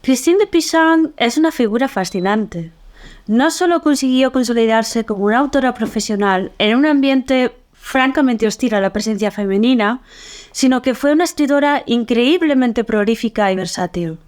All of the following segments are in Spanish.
Christine de Pizan es una figura fascinante. No solo consiguió consolidarse como una autora profesional en un ambiente francamente hostil a la presencia femenina, sino que fue una escritora increíblemente prolífica y versátil.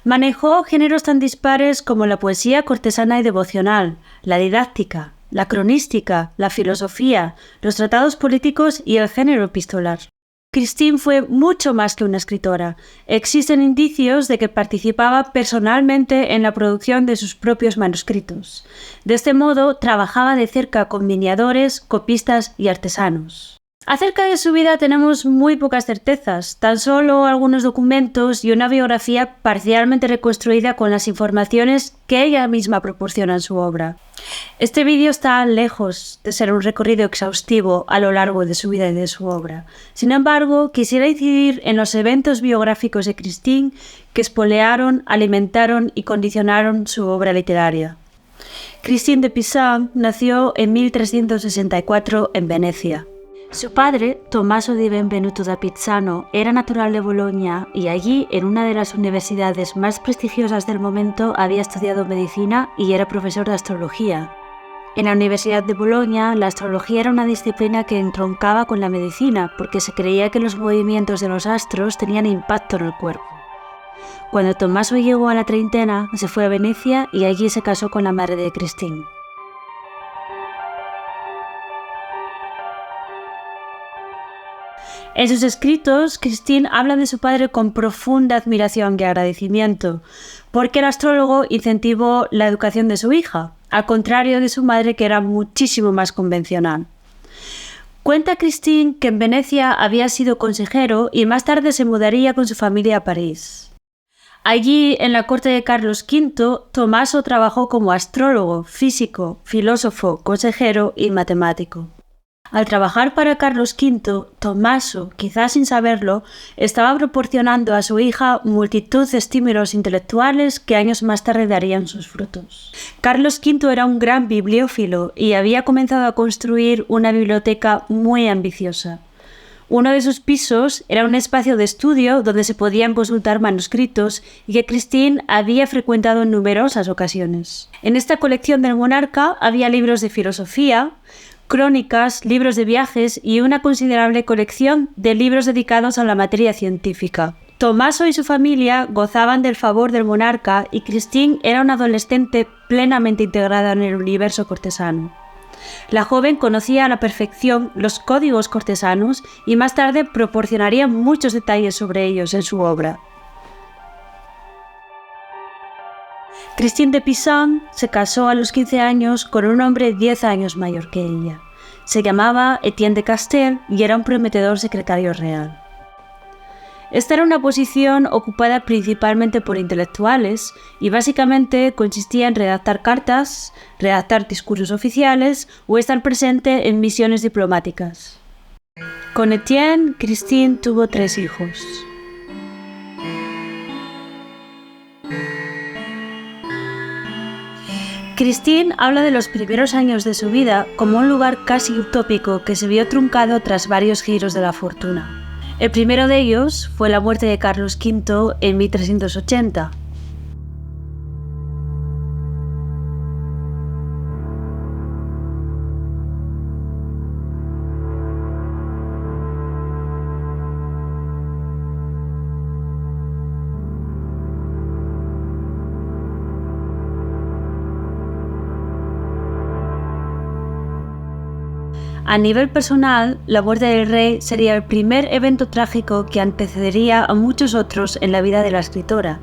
Manejó géneros tan dispares como la poesía cortesana y devocional, la didáctica, la cronística, la filosofía, los tratados políticos y el género epistolar. Christine fue mucho más que una escritora. Existen indicios de que participaba personalmente en la producción de sus propios manuscritos. De este modo, trabajaba de cerca con miniadores, copistas y artesanos. Acerca de su vida tenemos muy pocas certezas, tan solo algunos documentos y una biografía parcialmente reconstruida con las informaciones que ella misma proporciona en su obra. Este vídeo está lejos de ser un recorrido exhaustivo a lo largo de su vida y de su obra. Sin embargo, quisiera incidir en los eventos biográficos de Christine que espolearon, alimentaron y condicionaron su obra literaria. Christine de Pizan nació en 1364 en Venecia. Su padre, Tommaso di Benvenuto da Pisano, era natural de Bolonia y allí, en una de las universidades más prestigiosas del momento, había estudiado medicina y era profesor de astrología. En la Universidad de Bolonia, la astrología era una disciplina que entroncaba con la medicina porque se creía que los movimientos de los astros tenían impacto en el cuerpo. Cuando Tommaso llegó a la treintena, se fue a Venecia y allí se casó con la madre de Christine. En sus escritos, Christine habla de su padre con profunda admiración y agradecimiento, porque el astrólogo incentivó la educación de su hija, al contrario de su madre, que era muchísimo más convencional. Cuenta Christine que en Venecia había sido consejero y más tarde se mudaría con su familia a París. Allí, en la corte de Carlos V, Tommaso trabajó como astrólogo, físico, filósofo, consejero y matemático. Al trabajar para Carlos V, Tommaso, quizás sin saberlo, estaba proporcionando a su hija multitud de estímulos intelectuales que años más tarde darían sus frutos. Carlos V era un gran bibliófilo y había comenzado a construir una biblioteca muy ambiciosa. Uno de sus pisos era un espacio de estudio donde se podían consultar manuscritos y que Christine había frecuentado en numerosas ocasiones. En esta colección del monarca había libros de filosofía, crónicas, libros de viajes y una considerable colección de libros dedicados a la materia científica. Tommaso y su familia gozaban del favor del monarca y Christine era una adolescente plenamente integrada en el universo cortesano. La joven conocía a la perfección los códigos cortesanos y más tarde proporcionaría muchos detalles sobre ellos en su obra. Christine de Pizan se casó a los 15 años con un hombre 10 años mayor que ella. Se llamaba Etienne de Castel y era un prometedor secretario real. Esta era una posición ocupada principalmente por intelectuales y básicamente consistía en redactar cartas, redactar discursos oficiales o estar presente en misiones diplomáticas. Con Etienne, Christine tuvo 3 hijos. Christine habla de los primeros años de su vida como un lugar casi utópico que se vio truncado tras varios giros de la fortuna. El primero de ellos fue la muerte de Carlos V en 1380. A nivel personal, la muerte del rey sería el primer evento trágico que antecedería a muchos otros en la vida de la escritora.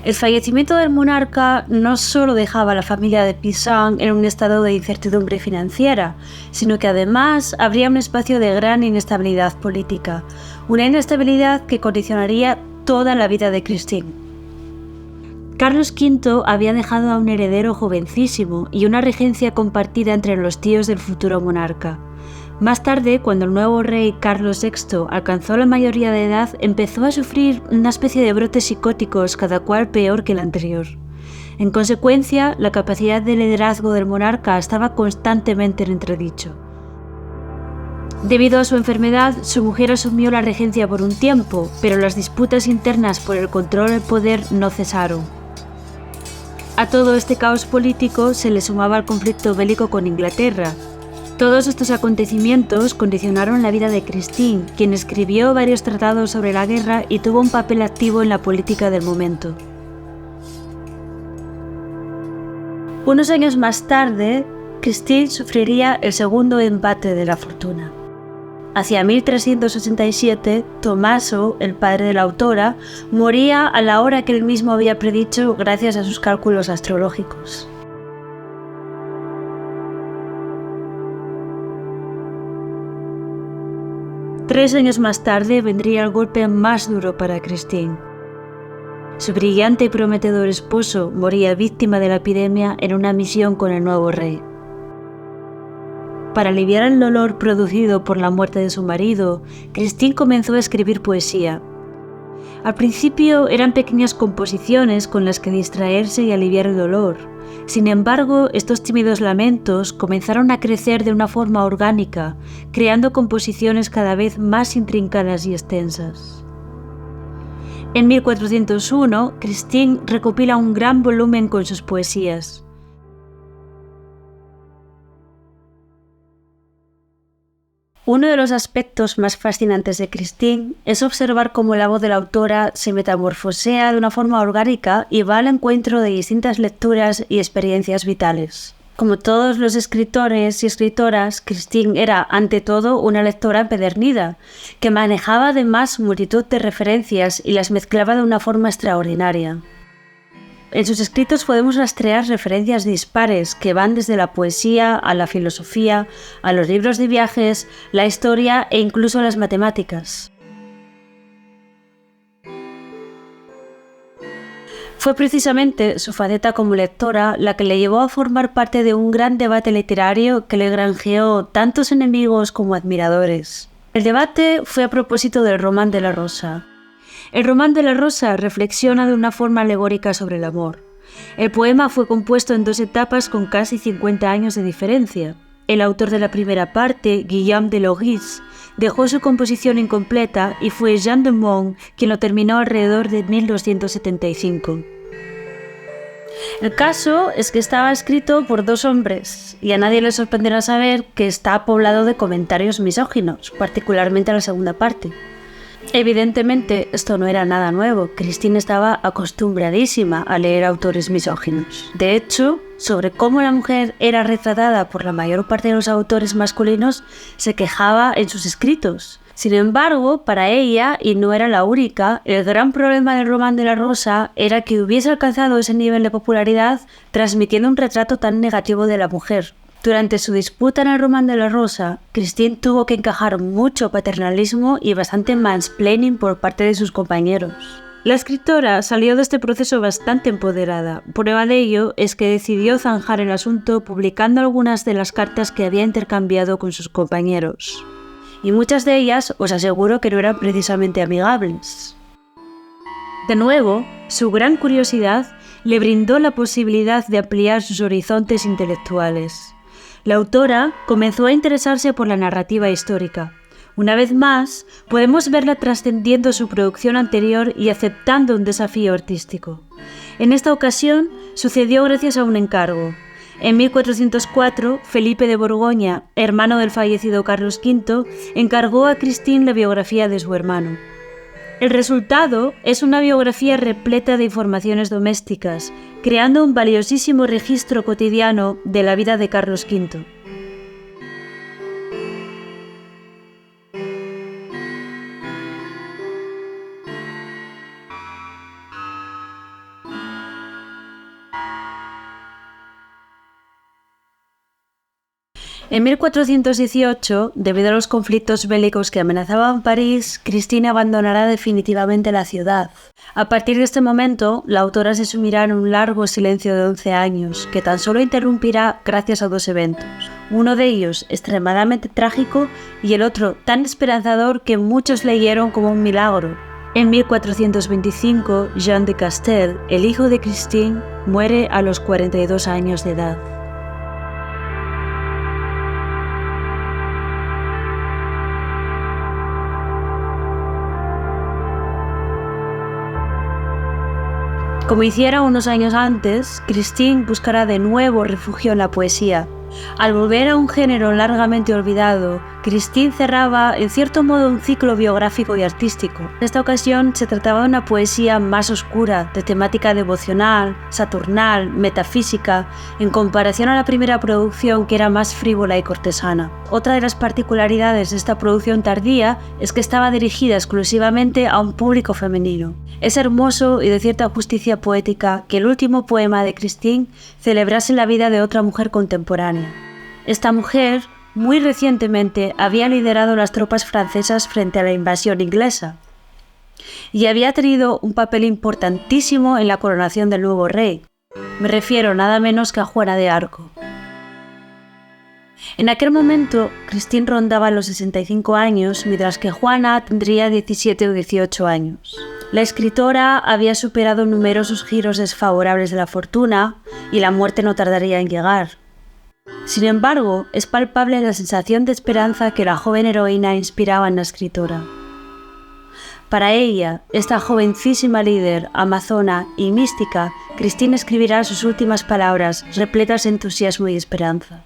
El fallecimiento del monarca no solo dejaba a la familia de Pizan en un estado de incertidumbre financiera, sino que además habría un espacio de gran inestabilidad política, una inestabilidad que condicionaría toda la vida de Christine. Carlos V había dejado a un heredero jovencísimo y una regencia compartida entre los tíos del futuro monarca. Más tarde, cuando el nuevo rey Carlos VI alcanzó la mayoría de edad, empezó a sufrir una especie de brotes psicóticos, cada cual peor que el anterior. En consecuencia, la capacidad de liderazgo del monarca estaba constantemente en entredicho. Debido a su enfermedad, su mujer asumió la regencia por un tiempo, pero las disputas internas por el control del poder no cesaron. A todo este caos político se le sumaba el conflicto bélico con Inglaterra. Todos estos acontecimientos condicionaron la vida de Christine, quien escribió varios tratados sobre la guerra y tuvo un papel activo en la política del momento. Unos años más tarde, Christine sufriría el segundo embate de la fortuna. Hacia 1387, Tommaso, el padre de la autora, moría a la hora que él mismo había predicho gracias a sus cálculos astrológicos. Tres años más tarde vendría el golpe más duro para Christine. Su brillante y prometedor esposo moría víctima de la epidemia en una misión con el nuevo rey. Para aliviar el dolor producido por la muerte de su marido, Christine comenzó a escribir poesía. Al principio eran pequeñas composiciones con las que distraerse y aliviar el dolor. Sin embargo, estos tímidos lamentos comenzaron a crecer de una forma orgánica, creando composiciones cada vez más intrincadas y extensas. En 1401, Christine recopila un gran volumen con sus poesías. Uno de los aspectos más fascinantes de Christine es observar cómo la voz de la autora se metamorfosea de una forma orgánica y va al encuentro de distintas lecturas y experiencias vitales. Como todos los escritores y escritoras, Christine era, ante todo, una lectora empedernida, que manejaba además multitud de referencias y las mezclaba de una forma extraordinaria. En sus escritos podemos rastrear referencias dispares que van desde la poesía a la filosofía, a los libros de viajes, la historia e incluso las matemáticas. Fue precisamente su faceta como lectora la que le llevó a formar parte de un gran debate literario que le granjeó tantos enemigos como admiradores. El debate fue a propósito del Román de la Rosa. El Román de la Rosa reflexiona de una forma alegórica sobre el amor. El poema fue compuesto en dos etapas con casi 50 años de diferencia. El autor de la primera parte, Guillaume de Logis, dejó su composición incompleta y fue Jean de Meung quien lo terminó alrededor de 1275. El caso es que estaba escrito por dos hombres, y a nadie le sorprenderá saber que está poblado de comentarios misóginos, particularmente la segunda parte. Evidentemente, esto no era nada nuevo. Christine estaba acostumbradísima a leer autores misóginos. De hecho, sobre cómo la mujer era retratada por la mayor parte de los autores masculinos, se quejaba en sus escritos. Sin embargo, para ella, y no era la única, el gran problema del Román de la Rosa era que hubiese alcanzado ese nivel de popularidad transmitiendo un retrato tan negativo de la mujer. Durante su disputa en el Román de la Rosa, Christine tuvo que encajar mucho paternalismo y bastante mansplaining por parte de sus compañeros. La escritora salió de este proceso bastante empoderada. Prueba de ello es que decidió zanjar el asunto publicando algunas de las cartas que había intercambiado con sus compañeros. Y muchas de ellas os aseguro que no eran precisamente amigables. De nuevo, su gran curiosidad le brindó la posibilidad de ampliar sus horizontes intelectuales. La autora comenzó a interesarse por la narrativa histórica. Una vez más, podemos verla trascendiendo su producción anterior y aceptando un desafío artístico. En esta ocasión, sucedió gracias a un encargo. En 1404, Felipe de Borgoña, hermano del fallecido Carlos V, encargó a Christine la biografía de su hermano. El resultado es una biografía repleta de informaciones domésticas, creando un valiosísimo registro cotidiano de la vida de Carlos V. En 1418, debido a los conflictos bélicos que amenazaban París, Christine abandonará definitivamente la ciudad. A partir de este momento, la autora se sumirá en un largo silencio de 11 años, que tan solo interrumpirá gracias a dos eventos. Uno de ellos extremadamente trágico y el otro tan esperanzador que muchos leyeron como un milagro. En 1425, Jean de Castel, el hijo de Christine, muere a los 42 años de edad. Como hiciera unos años antes, Christine buscará de nuevo refugio en la poesía. Al volver a un género largamente olvidado, Christine cerraba en cierto modo un ciclo biográfico y artístico. En esta ocasión se trataba de una poesía más oscura, de temática devocional, saturnal, metafísica, en comparación a la primera producción que era más frívola y cortesana. Otra de las particularidades de esta producción tardía es que estaba dirigida exclusivamente a un público femenino. Es hermoso y de cierta justicia poética que el último poema de Christine celebrase la vida de otra mujer contemporánea. Esta mujer, muy recientemente, había liderado las tropas francesas frente a la invasión inglesa y había tenido un papel importantísimo en la coronación del nuevo rey. Me refiero nada menos que a Juana de Arco. En aquel momento, Christine rondaba los 65 años, mientras que Juana tendría 17 o 18 años. La escritora había superado numerosos giros desfavorables de la fortuna y la muerte no tardaría en llegar. Sin embargo, es palpable la sensación de esperanza que la joven heroína inspiraba en la escritora. Para ella, esta jovencísima líder, amazona y mística, Christine escribirá sus últimas palabras repletas de entusiasmo y esperanza.